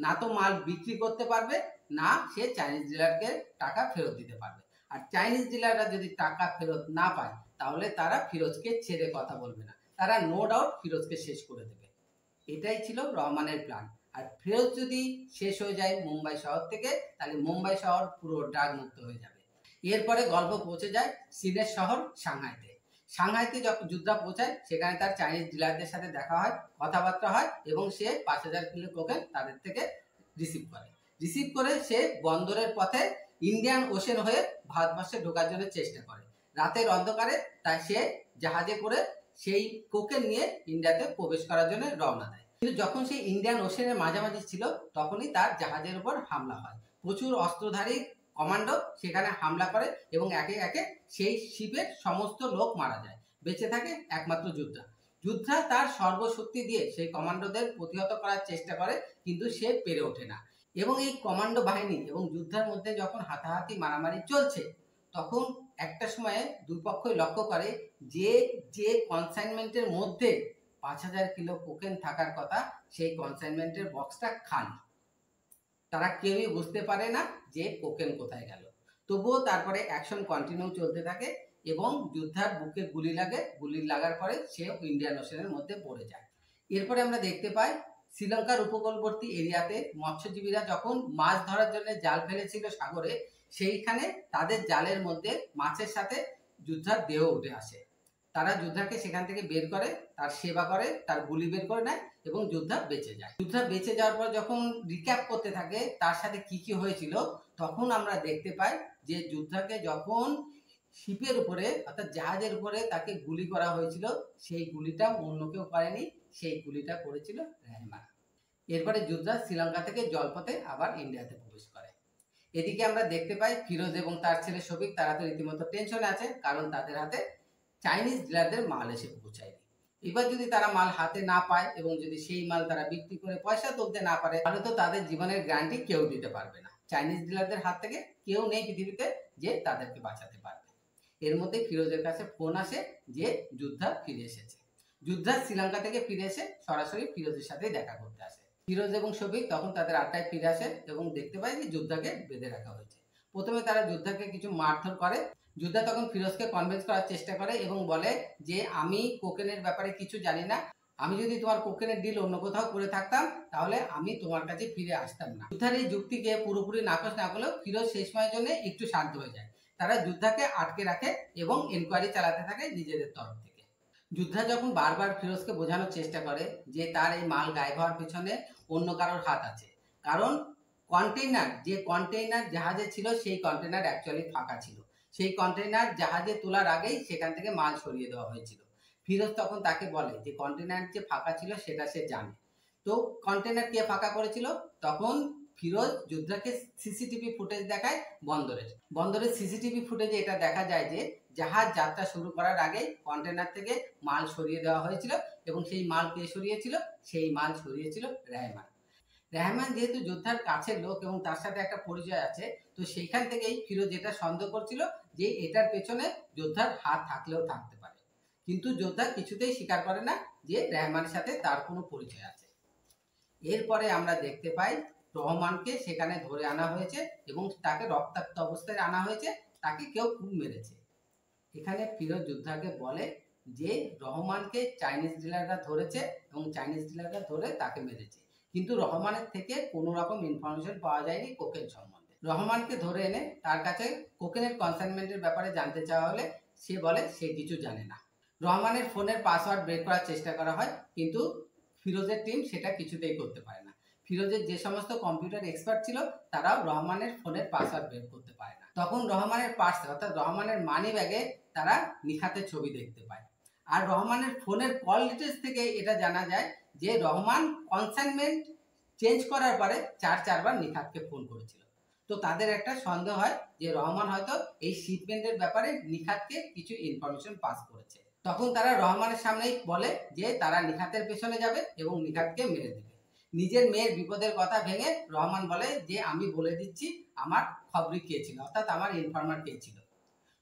না তো মাল বিক্রি করতে পারবে, না সে চাইনিজ ডিলারকে টাকা ফেরত দিতে পারবে। আর চাইনিজ ডিলাররা যদি টাকা ফেরত না পায়, তাহলে তারা ফিরোজকে ছেড়ে কথা বলবে না, তারা নো ডাউট ফিরোজকে শেষ করে দেবে। এটাই ছিল রহমানের প্ল্যান। আর ফিরোজ যদি শেষ হয়ে যায় মুম্বাই শহর থেকে, তাহলে মুম্বাই শহর পুরো ড্রাগ মুক্ত হয়ে যাবে। এরপরে গল্প পৌঁছে যায় চীনের শহর সাংহাইতে। সাংহাইতে যখন যোদ্ধা পৌঁছায়, সেখানে তার চাইনিজ ডিলারদের সাথে দেখা হয়, কথাবার্তা হয় এবং সে 5000 কিলো কোকেন তাদের থেকে রিসিভ করে সে বন্দরের পথে ইন্ডিয়ান ওশেন হয়ে ভারতবর্ষে ঢোকার জন্য চেষ্টা করে। রাতের অন্ধকারে তাই সে জাহাজে করে সেই কোকেন নিয়ে ইন্ডিয়াতে প্রবেশ করার জন্য রওনা দেয়। কিন্তু যখন সে ইন্ডিয়ান ওশেনের মাঝামাঝি ছিল, তখনই তার জাহাজের উপর হামলা হয়। প্রচুর অস্ত্রধারী কমান্ডো সেখানে হামলা করে এবং একে একে সেই শিপের সমস্ত লোক মারা যায়। বেঁচে থাকে একমাত্র যোদ্ধা তার সর্বশক্তি দিয়ে সেই কমান্ডোদের প্রতিহত করার চেষ্টা করে, কিন্তু সে পেরে ওঠে না। এবং এই কমান্ডো বাহিনী এবং যোদ্ধার মধ্যে যখন হাতাহাতি মারামারি চলছে, তখন একটা সময়ে দুই পক্ষই লক্ষ্য করে যে কনসাইনমেন্টের মধ্যে 5000 কিলো কোকেন থাকার কথা, সেই কনসাইনমেন্টের বক্সটা খালি। তারা কেউই বুঝতে পারে না যে কোকেন কোথায় গেল। তবুও তারপরে অ্যাকশন কন্টিনিউ চলতে থাকে এবং যোদ্ধার বুকে গুলি লাগে। গুলি লাগার পরে সে ইন্ডিয়ান ওশেনের মধ্যে পড়ে যায়। এরপরে আমরা দেখতে পাই শ্রীলঙ্কার উপকূলবর্তী এরিয়াতে মৎস্যজীবীরা যখন মাছ ধরার জন্য জাল ফেলেছিল সাগরে, সেইখানে তাদের জালের মধ্যে মাছের সাথে যোদ্ধার দেহ উঠে আসে। তারা যোদ্ধাকে সেখান থেকে বের করে, তার সেবা করে, তার গুলি বের করে নেয় এবং যোদ্ধা বেঁচে যায়। যোদ্ধা বেঁচে যাওয়ার পর যখন রিক্যাপ করতে থাকে তার সাথে কি কি হয়েছিল, তখন আমরা দেখতে পাই যে যোদ্ধাকে যখন শিপের উপরে অর্থাৎ জাহাজের উপরে তাকে গুলি করা হয়েছিল, সেই গুলিটা অন্য কেউ করেনি, সেই গুলিটা করেছিল রহমান। এরপরে যোদ্ধা শ্রীলঙ্কা থেকে জলপথে আবার ইন্ডিয়াতে প্রবেশ করে। এদিকে আমরা দেখতে পাই ফিরোজ এবং তার ছেলে শফিক, তারা তো রীতিমতো টেনশনে আছে, কারণ তাদের হাতে চাইনিজ ডিলারদের মাল এসে পৌঁছায়নি। এবার যদি তারা মাল হাতে না পায় এবং যদি সেই মাল তারা বিক্রি করে পয়সা তুলতে না পারে, তাহলে তো তাদের জীবনের গ্যারান্টি কেউ দিতে পারবে না। চাইনিজ ডিলারদের হাত থেকে কেউ নেই পৃথিবীতে যে তাদেরকে বাঁচাতে পারবে। এর মধ্যে ফিরোজের কাছে ফোন আসে যে যোদ্ধা ফিরে এসেছে। যোদ্ধা শ্রীলঙ্কা থেকে ফিরে এসে সরাসরি ফিরোজের সাথে দেখা করতে আসে। ফিরোজ এবং শফিক তখন তাদের আড্ডায় ফিরে আসে এবং দেখতে পায় যে যোদ্ধাকে বেঁধে রাখা হয়েছে। প্রথমে তারা যোদ্ধাকে কিছু মারধর করে। যোদ্ধা তখন ফিরোজকে কনভিন্স করার চেষ্টা করে এবং বলে যে আমি কোকেনের ব্যাপারে কিছু জানি না, আমি যদি তোমার কোকেনের ডিল অন্য কোথাও করে থাকতাম তাহলে আমি তোমার কাছে ফিরে আসতাম না। যোদ্ধার এই যুক্তিকে পুরোপুরি নাকচ না করলেও ফিরোজ সেই সময়ের জন্য একটু শান্ত হয়ে যায়। তারা যোদ্ধাকে আটকে রাখে এবং এনকোয়ারি চালাতে থাকে নিজেদের তরফ থেকে। যোদ্ধা যখন বারবার ফিরোজকে বোঝানোর চেষ্টা করে যে তার এই মাল গায়েব হওয়ার পেছনে অন্য কারোর হাত আছে, কারণ যে কন্টেইনার জাহাজে ছিল সেই কন্টেইনার অ্যাকচুয়ালি ফাঁকা ছিল, সেই কন্টেইনার জাহাজে তোলার আগেই সেখান থেকে মাল সরিয়ে দেওয়া হয়েছিল। ফিরোজ তখন তাকে বলে যে কন্টেইনার যে ফাঁকা ছিল সেটা সে জানে। তো কন্টেইনার কে ফাঁকা করেছিল? তখন ফিরোজ যোদ্ধাকে সিসিটিভি ফুটেজ দেখায় বন্দরের সিসিটিভি ফুটেজে এটা দেখা যায় যে জাহাজ যাত্রা শুরু করার আগে কন্টেইনার থেকে মাল সরিয়ে দেওয়া হয়েছিল এবং সেই মাল কে সরিয়েছিল? সেই মাল সরিয়েছিল রেহমান যেহেতু যোদ্ধার কাছের লোক এবং তার সাথে একটা পরিচয় আছে, তো সেইখান থেকেই ফিরোজ এটা সন্দেহ করছিল যে এটার পেছনে যোদ্ধার হাত থাকলেও থাকতে পারে। কিন্তু যোদ্ধা কিছুতেই স্বীকার করে না যে রেহমানের সাথে তার কোনো পরিচয় আছে। এরপরে আমরা দেখতে পাই রহমানকে সেখানে ধরে আনা হয়েছে এবং তাকে রক্তাক্ত অবস্থায় আনা হয়েছে, তাকে কেউ খুব মেরেছে। এখানে ফিরোজ যোদ্ধাকে বলে যে রহমানকে চাইনিজ ডিলাররা ধরেছে এবং চাইনিজ ডিলাররা ধরে তাকে মেরেছে, কিন্তু রহমানের থেকে কোনো রকম ইনফরমেশন পাওয়া যায়নি কোকেন সম্বন্ধে। রহমানকে ধরে এনে তার কাছে কোকেনের কনসাইনমেন্টের ব্যাপারে জানতে চাওয়া হলে সে বলে সে কিছু জানে না। রহমানের ফোনের পাসওয়ার্ড ব্রেক করার চেষ্টা করা হয়, কিন্তু ফিরোজের টিম সেটা কিছুতেই করতে পারে না। ফিরোজের যে সমস্ত কম্পিউটার এক্সপার্ট ছিল তারাও রহমানের ফোনের পাসওয়ার্ড বের করতে পারে না। তখন রহমানের পার্সে অর্থাৎ রহমানের মানি ব্যাগে তারা নিখাতের ছবি দেখতে পায়। আর রহমানের ফোনের কল ডিটেলস থেকে এটা জানা যায় যে রহমান কনসাইনমেন্ট চেঞ্জ করার পরে চারবার নিখাতকে ফোন করেছিল। তো তাদের একটা সন্দেহ হয় যে রহমান হয়তো এই শিপমেন্টের ব্যাপারে নিখাতকে কিছু ইনফরমেশন পাস করেছে। তখন তারা রহমানের সামনেই বলে যে তারা নিখাতের পেছনে যাবে এবং নিখাতকে মেরে দেবে। নিজের মেয়ের বিপদের কথা ভেঙে রহমান বলে যে আমি বলে দিচ্ছি আমার খবরি কে ছিল, অর্থাৎ আমার ইনফরমার কে ছিল।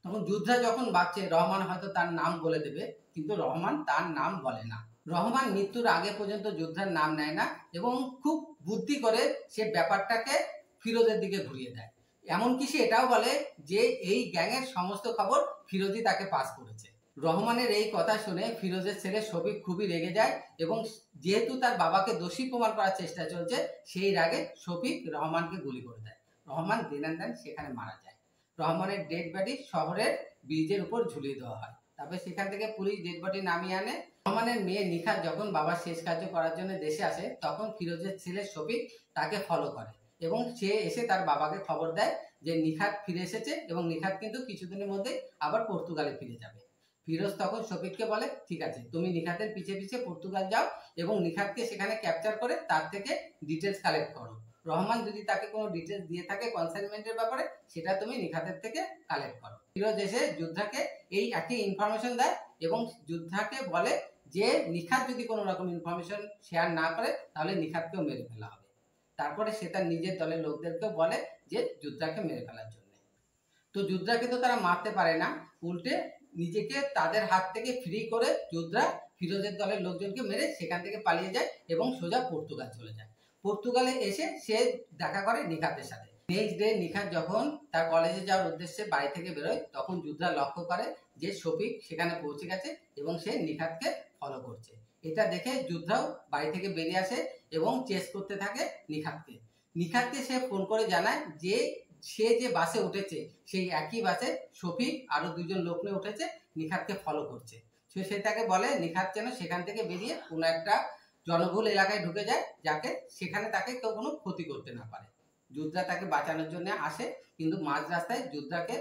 তখন যোদ্ধা যখন ভাবছে রহমান হয়তো তার নাম বলে দেবে, কিন্তু রহমান তার নাম বলে না। রহমান মৃত্যুর আগে পর্যন্ত যোদ্ধার নাম নেয় না এবং খুব বুদ্ধি করে সে ব্যাপারটাকে ফিরোজের দিকে ঘুরিয়ে দেয়। এমনকি সে এটাও বলে যে এই গ্যাংয়ের সমস্ত খবর ফিরোজই তাকে পাস করেছে। রহমানের এই কথা শুনে ফিরোজের ছেলে শফিক খুবই রেগে যায় এবং যেহেতু তার বাবাকে দোষী প্রমাণ করার চেষ্টা চলছে, সেই রাগে শফিক রহমানকে গুলি করে দেয়। রহমান দিনান্দান সেখানে মারা যায়। রহমানের ডেড বডি শহরের ব্রিজের উপর ঝুলিয়ে দেওয়া হয়। তারপরে সেখান থেকে পুলিশ ডেড বডি নামিয়ে আনে। রহমানের মেয়ে নিখাত যখন বাবার শেষ কার্য করার জন্য দেশে আসে, তখন ফিরোজের ছেলে শফিক তাকে ফলো করে এবং সে এসে তার বাবাকে খবর দেয় যে নিখাত ফিরে এসেছে এবং নিখাত কিন্তু কিছুদিনের মধ্যে আবার পর্তুগালে ফিরে যাবে। ফিরোজ তখন শফিককে বলে ঠিক আছে, তুমি নিখাতের পিছে পিছে পর্তুগাল যাও এবং নিখাতকে সেখানে ক্যাপচার করে তার থেকে ডিটেলস কালেক্ট করো। রহমান যদি তাকে কোনো ডিটেলস দিয়ে থাকে কনসাইনমেন্টের ব্যাপারে, সেটা তুমি নিখাতের থেকে কালেক্ট করো। ফিরোজ এসে যোদ্ধাকে এই একই ইনফরমেশন দেয় এবং যোদ্ধাকে বলে যে নিখাত যদি কোনো রকম ইনফরমেশন শেয়ার না করে তাহলে নিখাতকেও মেরে ফেলা হবে। তারপরে সে তার নিজের দলের লোকদেরকেও বলে যে যোদ্ধাকে মেরে ফেলার জন্য। তো যোদ্ধাকে তো তারা মারতে পারে না, উল্টে নিজেকে তাদের হাত থেকে ফ্রি করে যোদ্ধা ফিরোজের দলের লোকজনকে মেরে সেখান থেকে পালিয়ে যায় এবং সোজা পর্তুগাল চলে যায়। পর্তুগালে এসে সে দেখা করে নিখাতের সাথে। নেক্সট ডে নিখাত যখন তার কলেজে যাওয়ার উদ্দেশ্যে বাড়ি থেকে বেরোয়, তখন যোদ্ধা লক্ষ্য করে যে শফিক সেখানে পৌঁছে গেছে এবং সে নিখাতকে ফলো করছে। এটা দেখে যোদ্ধাও বাড়ি থেকে বেরিয়ে আসে এবং চেস করতে থাকে নিখাতকে সে ফোন করে জানায় যে সে যে বাসে উঠেছে সেই একই বাসে শফিক আরো দুজন লোক নিয়ে উঠেছে, নিখাতকে ফলো করছে। সে তাকে বলে নিখাত যেন সেখান থেকে বেরিয়ে কোনো একটা জনবহুল এলাকায় ঢুকে যায়, যাকে সেখানে তাকে কেউ কোনো ক্ষতি করতে না পারে। যোদ্ধা তাকে বাঁচানোর জন্য আসে, কিন্তু মাঝ রাস্তায় যোদ্ধাকে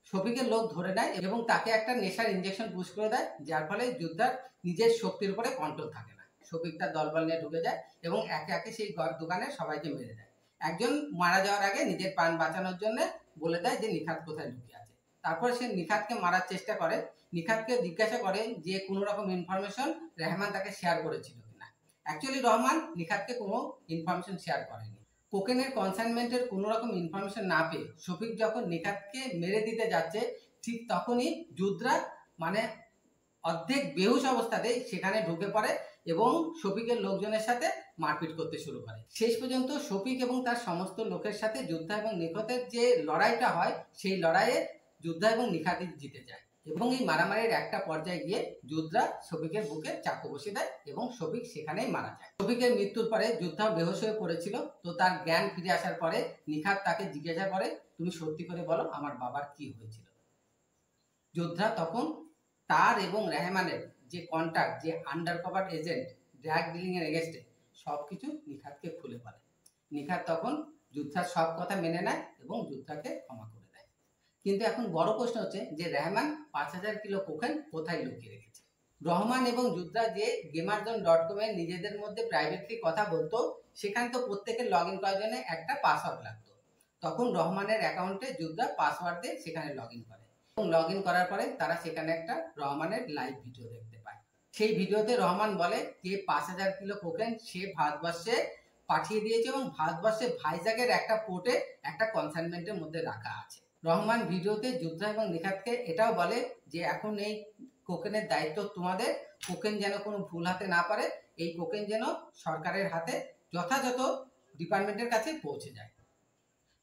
শফিকের লোক ধরে নেয় এবং তাকে একটা নেশার ইঞ্জেকশন পুশ করে দেয়, যার ফলে যোদ্ধার নিজের শক্তির উপরে কন্ট্রোল থাকে না। শফিক তার দলবল নিয়ে ঢুকে যায় এবং একে একে সেই দোকানে সবাইকে মেরে দেয়। একজন মারা যাওয়ার আগে নিজের প্রাণ বাঁচানোর জন্য বলে দেয় যে নিখাত কোথায় লুকিয়ে আছে। তারপর সে নিখাতকে মারার চেষ্টা করে। নিখাতকে জিজ্ঞাসা করে যে কোনো রকম ইনফরমেশন রহমান তাকে শেয়ার করেছিল কিনা। অ্যাকচুয়ালি রহমান নিখাতকে কোনো ইনফরমেশন শেয়ার করেনি। কোকেনের কনসাইনমেন্টের কোনো রকম ইনফরমেশন না পেয়ে শফিক যখন নিখাতকে মেরে দিতে যাচ্ছে, ঠিক তখনই যুদ্ধরা মানে অর্ধেক বেহুশ অবস্থাতে সেখানে ঢুকে পড়ে এবং শফিকের লোকজনের সাথে মারপিট করতে শুরু করে। শেষ পর্যন্ত শফিক এবং তার সমস্ত লোকের সাথে যোদ্ধা এবং নিখতের যে লড়াইটা হয়, সেই লড়াইয়ে যোদ্ধা এবং নিখাতই জিতে যায় এবং এই মারামারির একটা পর্যায়ে গিয়ে যোদ্ধা শফিকের বুকে চাকু বসিয়ে দেয় এবং শফিক সেখানেই মারা যায়। শফিকের মৃত্যুর পরে যোদ্ধা বেহুশ হয়ে পড়েছিল। তো তার জ্ঞান ফিরে আসার পরে নিখাত তাকে জিজ্ঞাসা করে, তুমি সত্যি করে বলো আমার বাবার কি হয়েছিল। যোদ্ধা তখন তার এবং রহমানের যে কন্ট্যাক্ট, যে under cover agent drug dealing এর এগেনস্টে সবকিছু নিখাতকে খুলে বলে। নিখাত তখন যোদ্ধার সব কথা মেনে নেয় এবং যোদ্ধাকে ক্ষমা করে দেয়। কিন্তু এখন বড় প্রশ্ন হচ্ছে যে রহমান 5000 কিলো কোকেন কোথায় লুকিয়ে রেখেছে। রহমান এবং যোদ্ধা যে gamerzone.com এ নিজেদের মধ্যে প্রাইভেটলি কথা বলতো, সেখানে তো প্রত্যেকের লগ ইন করার জন্য একটা পাসওয়ার্ড লাগতো। তখন রহমানের অ্যাকাউন্টে যোদ্ধা পাসওয়ার্ড দিয়ে সেখানে লগ ইন করে এবং লগ ইন করার পরে তারা সেখানে একটা রহমানের লাইভ ভিডিও দেখতে পায়। সেই ভিডিওতে রহমান বলে যে 5000 কিলো কোকেন সে ভারতবর্ষে পাঠিয়ে দিয়েছে এবং ভারতবর্ষে ভাইজাগের একটা পোর্টে একটা কনসাইনমেন্টের মধ্যে রাখা আছে। রহমান ভিডিওতে যোদ্ধা এবং নিখাতকে এটাও বলে যে এখন এই কোকেনের দায়িত্ব তোমাদের, কোকেন যেন কোনো ভুল হাতে না পারে, এই কোকেন যেন সরকারের হাতে যথাযথ ডিপার্টমেন্টের কাছে পৌঁছে যায়।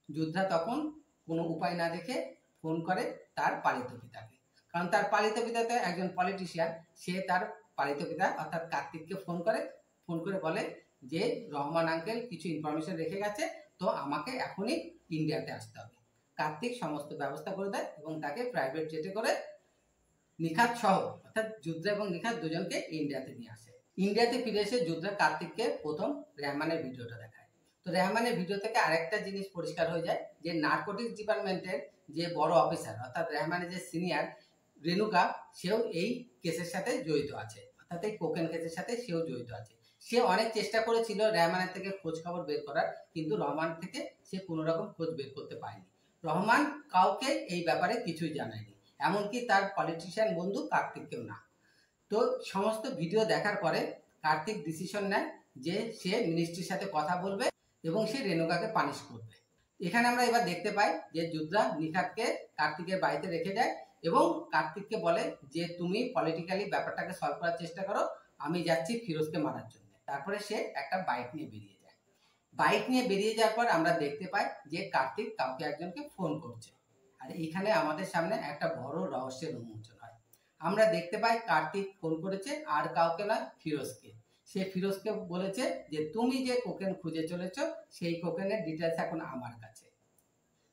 যোদ্ধা তখন কোনো উপায় না দেখে ফোন করে তার পালিত পিতাকে, কারণ তার পালিত পিতা তো একজন পলিটিশিয়ান। সে তার পালিত পিতা অর্থাৎ কার্তিককে ফোন করে বলে যে রহমান আঙ্কেল কিছু ইনফরমেশন রেখে গেছে, তো আমাকে এখনই ইন্ডিয়াতে আসতে হবে। কার্তিক সমস্ত ব্যবস্থা করে দেয় এবং তাকে প্রাইভেট জেটে করে নিখাত সহ অর্থাৎ যোদ্ধা এবং নিখাত দুজনকে ইন্ডিয়াতে নিয়ে আসে। ইন্ডিয়াতে ফিরে এসে যোদ্ধা কার্তিককে প্রথম রহমানের ভিডিওটা দেখায়। তো রহমানের ভিডিও থেকে আরেকটা জিনিস পরিষ্কার হয়ে যায় যে নার্কোটিক্স ডিপার্টমেন্টের যে বড় অফিসার অর্থাৎ রহমানের যে সিনিয়র রেণুকা, সেও এই কেসের সাথে জড়িত আছে, অর্থাৎ এই কোকেন কেসের সাথে সেও জড়িত আছে। সে অনেক চেষ্টা করেছিল রহমানের থেকে খোঁজ খবর বের করার, কিন্তু রহমান থেকে সে কোনো রকম খোঁজ বের করতে পারেনি। রহমান কাউকে এই ব্যাপারে কিছুই জানায়নি, এমনকি তার পলিটিশিয়ান বন্ধু কার্তিককেও না। তো সমস্ত ভিডিও দেখার পরে কার্তিক ডিসিশন নেয় যে সে মিনিস্ট্রির সাথে কথা বলবে এবং সে রেণুকাকে পানিশ করবে। এখানে আমরা এবার দেখতে পাই যে যোদ্ধা নিখাতকে কার্তিকের বাড়িতে রেখে দেয় এবং কার্তিককে বলে যে তুমি পলিটিক্যালি ব্যাপারটাকে সলভ করার চেষ্টা করো, আমি যাচ্ছি ফিরোজকে মারার জন্য। তারপরে সে একটা বাইক নিয়ে বেরিয়ে যায়। বাইক নিয়ে বেরিয়ে যাওয়ার পর আমরা দেখতে পাই যে কার্তিক কাউকে একজনকে ফোন করছে। আর এখানে আমাদের সামনে একটা বড় রহস্যের উন্মোচন হয়। আমরা দেখতে পাই কার্তিক ফোন করেছে আর কাউকে না, ফিরোজকে। সে ফিরোজকে বলেছে যে তুমি যে কোকেন খুঁজে চলেছ সেই কোকেনের ডিটেলস এখন আমার কাছে।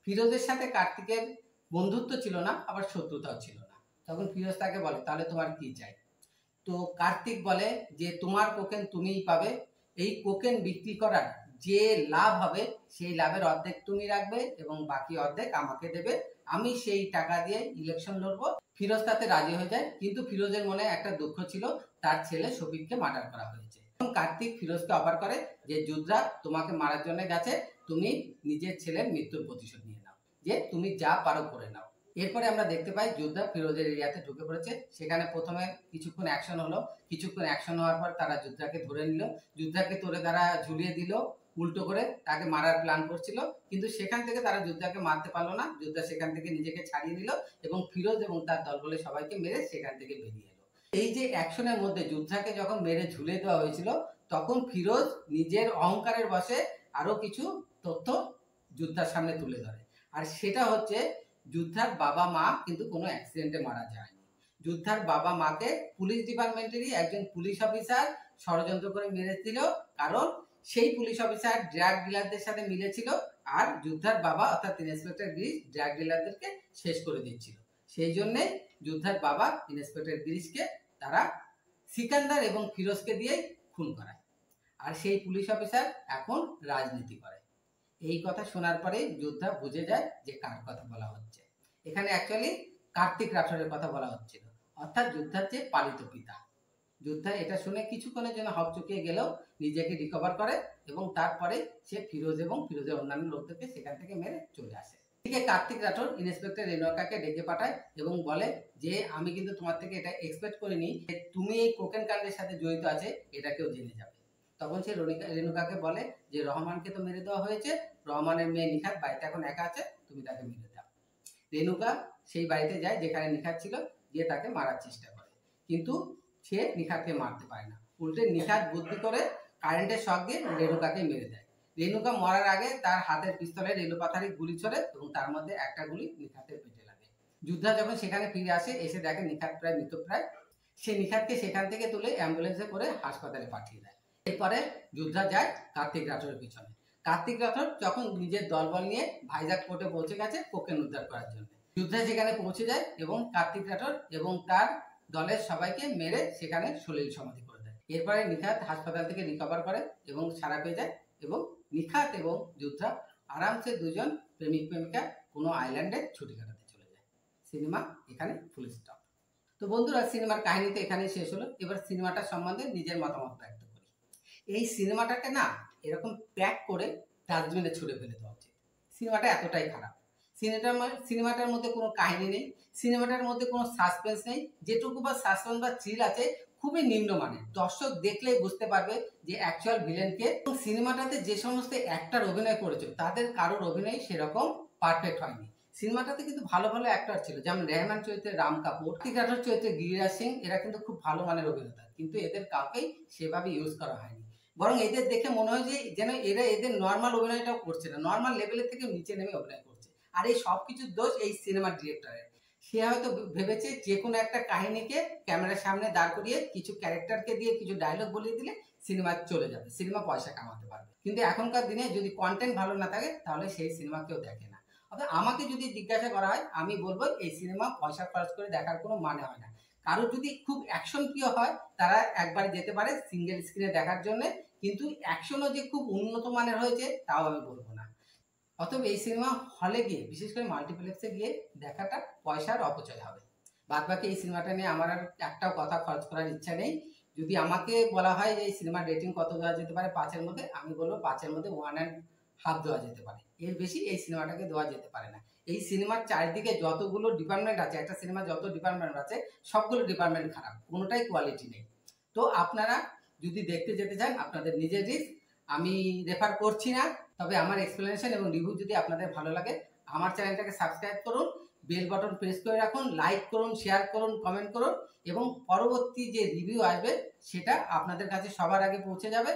ফিরোজের সাথে কার্তিকের বন্ধুত্ব ছিল না, আবার শত্রুতাও ছিল না। তখন ফিরোজ তাকে বলে তাহলে তোমার কি চাই। তো কার্তিক বলে যে তোমার কোকেন তুমিই পাবে, এই কোকেন বিক্রি করার যে লাভ হবে সেই লাভের অর্ধেক তুমি রাখবে এবং বাকি অর্ধেক আমাকে দেবে, আমি সেই টাকা দিয়ে ইলেকশন লড়বো। ফিরোজ তাতে রাজি হয়ে যায়, কিন্তু ফিরোজের মনে একটা দুঃখ ছিল, তার ছেলে শফিককে মার্ডার করা হয়েছে। কার্তিক ফিরোজকে অফার করে যে যোদ্ধা তোমাকে মারার জন্য গেছে, তুমি নিজের ছেলের মৃত্যুর প্রতিশোধ নিয়ে নাও, যে তুমি যা পারো করে নাও। এরপরে আমরা দেখতে পাই যোদ্ধা ফিরোজের এরিয়াতে ঢুকে পড়েছে। সেখানে প্রথমে কিছুক্ষণ অ্যাকশন হলো, কিছুক্ষণ অ্যাকশন হওয়ার পর তারা যোদ্ধাকে ধরে নিল, যোদ্ধাকে ধরে তারা ঝুলিয়ে দিল, উল্টো করে তাকে মারার প্ল্যান করছিল, কিন্তু সেখান থেকে তারা যোদ্ধাকে মারতে পারলো না। যোদ্ধা সেখান থেকে নিজেকে ছাড়িয়ে নিল এবং ফিরোজ এবং তার দলবলে সবাইকে মেরে সেখান থেকে বেরিয়ে এলো। এই যে অ্যাকশনের মধ্যে যোদ্ধাকে যখন মেরে ঝুলিয়ে দেওয়া হয়েছিল, তখন ফিরোজ নিজের অহংকারের বশে আরো কিছু তথ্য যোদ্ধার সামনে তুলে ধরে। আর সেটা হচ্ছে যোদ্ধার বাবা মা কিন্তু কোনো অ্যাক্সিডেন্টে মারা যায়নি। যোদ্ধার বাবা মাকে পুলিশ ডিপার্টমেন্টেরই একজন পুলিশ অফিসার ষড়যন্ত্র করে মেরেছিল, কারণ সেই পুলিশ অফিসার ড্রাগ ডিলারদের সাথে মিলেছিল আর যোদ্ধার বাবা অর্থাৎ ইন্সপেক্টর গিরিশ ড্রাগ ডিলারদেরকে শেষ করে দিচ্ছিল। সেই জন্যে যোদ্ধার বাবা ইন্সপেক্টর গিরিশকে তারা সিকান্দার এবং ফিরোজকে দিয়ে খুন করায়। আর সেই পুলিশ অফিসার এখন রাজনীতি করে। এই কথা শোনার পরে যোদ্ধা বুঝে যায় যে কার কথা বলা হচ্ছে। এখানে অ্যাকচুয়ালি কার্তিক রাঠোরের কথা বলা হচ্ছিল, অর্থাৎ যোদ্ধার যে পালিত পিতা। যোদ্ধা এটা শুনে কিছুক্ষণের জন্য হকচকিয়ে গেলেও নিজেকে রিকভার করে এবং তারপরে সে ফিরোজ এবং ফিরোজের অন্যান্য লোকদেরকে সেখান থেকে মেরে চলে আসে। এদিকে কার্তিক রাঠোর ইন্সপেক্টর রেণুকাকে ডেকে পাঠায় এবং বলে যে আমি কিন্তু তোমার থেকে এটা এক্সপেক্ট করিনি যে তুমি এই কোকেন কাণ্ডের সাথে জড়িত আছে, এটা কেউ জেনে যাবে। তখন সে রেণুকাকে বলে যে রহমানকে তো মেরে দেওয়া হয়েছে, রহমানের মেয়ে নিখাত বাড়িতে এখন একা আছে, তুমি তাকে মেরে দাও। রেণুকা সেই বাড়িতে যায় যেখানে নিখাত ছিল, গিয়ে তাকে মারার চেষ্টা করে, কিন্তু সে নিখাতকে মারতে পারে না। উল্টে নিখাত বুদ্ধি করে কারেন্টের শক দিয়ে রেণুকাকে মেরে দেয়। রেণুকা মরার আগে তার হাতের পিস্তলে রেলুপাথারি গুলি ছোড়ে এবং তার মধ্যে একটা গুলি নিখাতের পেটে লাগে। যোদ্ধা যখন সেখানে ফিরে আসে, এসে দেখে নিখাত প্রায় মৃতপ্রায়। সে নিখাতকে সেখান থেকে তুলে অ্যাম্বুলেন্সে করে হাসপাতালে পাঠিয়ে দেয়। এরপরে যোদ্ধা যায় কার্তিক রাঠোরের পিছনে। কার্তিক রাঠোর যখন নিজের দলবল নিয়ে ভাইজাগ পোর্টে পৌঁছে গেছে কোকেন উদ্ধার করার জন্য, যোদ্ধা সেখানে পৌঁছে যায় এবং কার্তিক রাঠোর এবং তার দলের সবাইকে মেরে সেখানে সলিল সমাধি করে দেয়। এরপরে নিখাত হাসপাতাল থেকে রিকভার করে এবং সারা পেয়ে যায় এবং নিখাত এবং যোদ্ধা আরামসে দুজন প্রেমিক প্রেমিকা কোনো আইল্যান্ডে ছুটি কাটাতে চলে যায়। সিনেমা এখানে ফুল স্টপ। তো বন্ধুরা, সিনেমার কাহিনী তো এখানেই শেষ হলো। এবার সিনেমাটার সম্বন্ধে নিজের মতামত ব্যক্ত করি। এই সিনেমাটাকে না এরকম প্যাক করে ডাস্টবিনে ছুড়ে ফেলে দেওয়া উচিত। সিনেমাটা এতটাই খারাপ। সিনেমাটার মধ্যে কোনো কাহিনী নেই, সিনেমাটার মধ্যে কোনো সাসপেন্স নেই। যেটুকু বা সাসপেন্স বা থ্রিল আছে খুবই নিম্নমানের। দর্শক দেখলেই বুঝতে পারবে যে অ্যাকচুয়াল ভিলেনকে। এবং সিনেমাটাতে যে সমস্ত অ্যাক্টর অভিনয় করেছে তাদের কারোর অভিনয় সেরকম পারফেক্ট হয়নি। সিনেমাটাতে কিন্তু ভালো ভালো অ্যাক্টর ছিল, যেমন রেহমান চরিত্রে রাম কাপুর, কার্তিক রাঠোর চরিত্রে গিরিরাজ সিং, এরা কিন্তু খুব ভালো মানের অভিনেতা, কিন্তু এদের কাউকেই সেভাবে ইউজ করা হয়নি। বরং এদের দেখে মনে হয় যে যেন এরা এদের নর্মাল অভিনয়টাও করছে না, নর্মাল লেভেলের থেকে নিচে নেমে অভিনয় করছে। আর এই সব কিছুর দোষ এই সিনেমার ডিরেক্টরের। সে হয়তো ভেবেছে যে কোনো একটা কাহিনীকে ক্যামেরার সামনে দাঁড় করিয়ে কিছু ক্যারেক্টারকে দিয়ে কিছু ডায়লগ বলিয়ে দিলে সিনেমা চলে যাবে, সিনেমা পয়সা কামাতে পারবে। কিন্তু এখনকার দিনে যদি কন্টেন্ট ভালো না থাকে তাহলে সেই সিনেমা কেউ দেখে না। অর্থাৎ আমাকে যদি জিজ্ঞাসা করা হয়, আমি বলবো এই সিনেমা পয়সা খরচ করে দেখার কোনো মানে হয় না। কারো যদি খুব অ্যাকশন প্রিয় হয় তারা একবার যেতে পারে সিঙ্গেল স্ক্রিনে দেখার জন্য, কিন্তু অ্যাকশনও যে খুব উন্নত মানের হয়েছে তাও আমি বলবো না। অতএব এই সিনেমা হলে গিয়ে, বিশেষ করে মাল্টিপ্লেক্সে গিয়ে দেখাটা পয়সার অপচয় হবে। বাদ বাকি এই সিনেমাটা নিয়ে আমার আর একটাও কথা খরচ করার ইচ্ছা নেই। যদি আমাকে বলা হয় যে এই সিনেমার রেটিং কত দেওয়া যেতে পারে 5-এর মধ্যে, আমি বলবো 5-এর মধ্যে 1.5 দেওয়া যেতে পারে। এর বেশি এই সিনেমাটাকে দেওয়া যেতে পারে না। এই সিনেমার চারিদিকে যতগুলো ডিপার্টমেন্ট আছে, একটা সিনেমা যত ডিপার্টমেন্ট আছে সবগুলো ডিপার্টমেন্ট খারাপ, কোনোটাই কোয়ালিটি নেই। তো আপনারা যদি দেখতে যেতে চান আপনাদের নিজের রিস্ক, আমি রেফার করছি না। তবে আমার এক্সপ্লেনেশন এবং রিভিউ যদি আপনাদের ভালো লাগে, আমার চ্যানেলটাকে সাবস্ক্রাইব করুন, বেল বাটন প্রেস করে রাখুন, লাইক করুন, শেয়ার করুন, কমেন্ট করুন এবং পরবর্তী যে রিভিউ আসবে সেটা আপনাদের কাছে সবার আগে পৌঁছে যাবে।